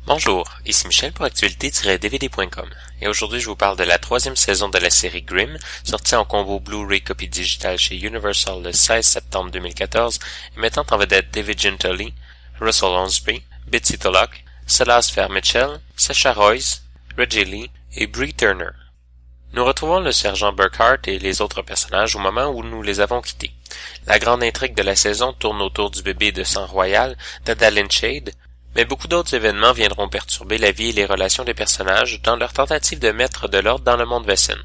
Bonjour, ici Michel pour actualité-dvd.com et aujourd'hui je vous parle de la troisième saison de la série Grimm, sortie en combo Blu-ray copie digitale chez Universal le 16 septembre 2014 et mettant en vedette David Gentili, Russell Hornsby, Betsy Tulloch, Silas Fair-Mitchell, Sacha Royce, Reggie Lee et Bree Turner. Nous retrouvons le sergent Burkhart et les autres personnages au moment où nous les avons quittés. La grande intrigue de la saison tourne autour du bébé de sang royal d'Adalyn Shade, mais beaucoup d'autres événements viendront perturber la vie et les relations des personnages dans leur tentative de mettre de l'ordre dans le monde Wesen.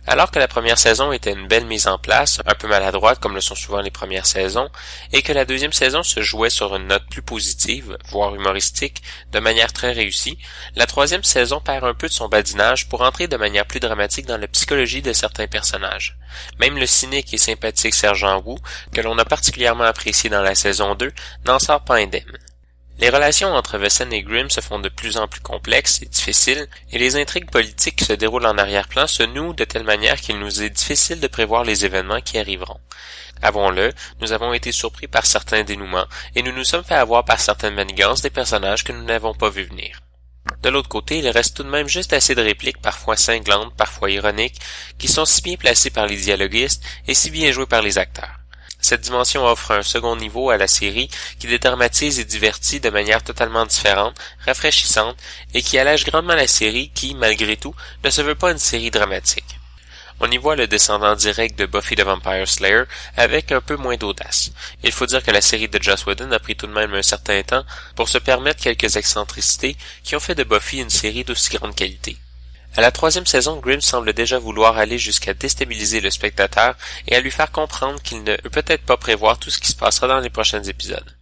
Alors que la première saison était une belle mise en place, un peu maladroite comme le sont souvent les premières saisons, et que la deuxième saison se jouait sur une note plus positive, voire humoristique, de manière très réussie, la troisième saison perd un peu de son badinage pour entrer de manière plus dramatique dans la psychologie de certains personnages. Même le cynique et sympathique sergent Wu, que l'on a particulièrement apprécié dans la saison 2, n'en sort pas indemne. Les relations entre Wesen et Grimm se font de plus en plus complexes et difficiles, et les intrigues politiques qui se déroulent en arrière-plan se nouent de telle manière qu'il nous est difficile de prévoir les événements qui arriveront. Avouons-le, nous avons été surpris par certains dénouements, et nous nous sommes fait avoir par certaines manigances des personnages que nous n'avons pas vu venir. De l'autre côté, il reste tout de même juste assez de répliques parfois cinglantes, parfois ironiques, qui sont si bien placées par les dialoguistes et si bien jouées par les acteurs. Cette dimension offre un second niveau à la série qui dédramatise et divertit de manière totalement différente, rafraîchissante, et qui allège grandement la série qui, malgré tout, ne se veut pas une série dramatique. On y voit le descendant direct de Buffy the Vampire Slayer avec un peu moins d'audace. Il faut dire que la série de Joss Whedon a pris tout de même un certain temps pour se permettre quelques excentricités qui ont fait de Buffy une série d'aussi grande qualité. À la troisième saison, Grimm semble déjà vouloir aller jusqu'à déstabiliser le spectateur et à lui faire comprendre qu'il ne peut peut-être pas prévoir tout ce qui se passera dans les prochains épisodes.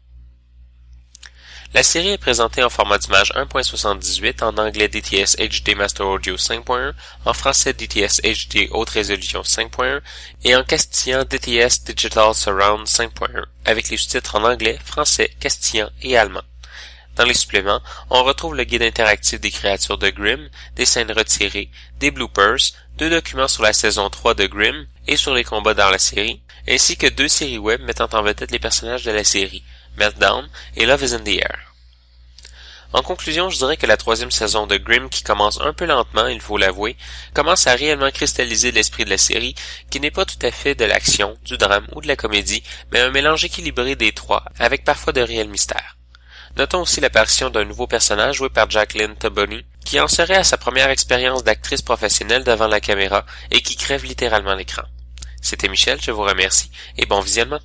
La série est présentée en format d'image 1.78 en anglais DTS HD Master Audio 5.1, en français DTS HD Haute Résolution 5.1 et en castillan DTS Digital Surround 5.1 avec les sous-titres en anglais, français, castillan et allemand. Dans les suppléments, on retrouve le guide interactif des créatures de Grimm, des scènes retirées, des bloopers, 2 documents sur la saison 3 de Grimm et sur les combats dans la série, ainsi que 2 séries web mettant en vedette les personnages de la série, Meltdown et Love is in the Air. En conclusion, je dirais que la troisième saison de Grimm, qui commence un peu lentement, il faut l'avouer, commence à réellement cristalliser l'esprit de la série, qui n'est pas tout à fait de l'action, du drame ou de la comédie, mais un mélange équilibré des trois, avec parfois de réels mystères. Notons aussi l'apparition d'un nouveau personnage joué par Jacqueline Toboni, qui en serait à sa première expérience d'actrice professionnelle devant la caméra et qui crève littéralement l'écran. C'était Michel, je vous remercie et bon visionnement.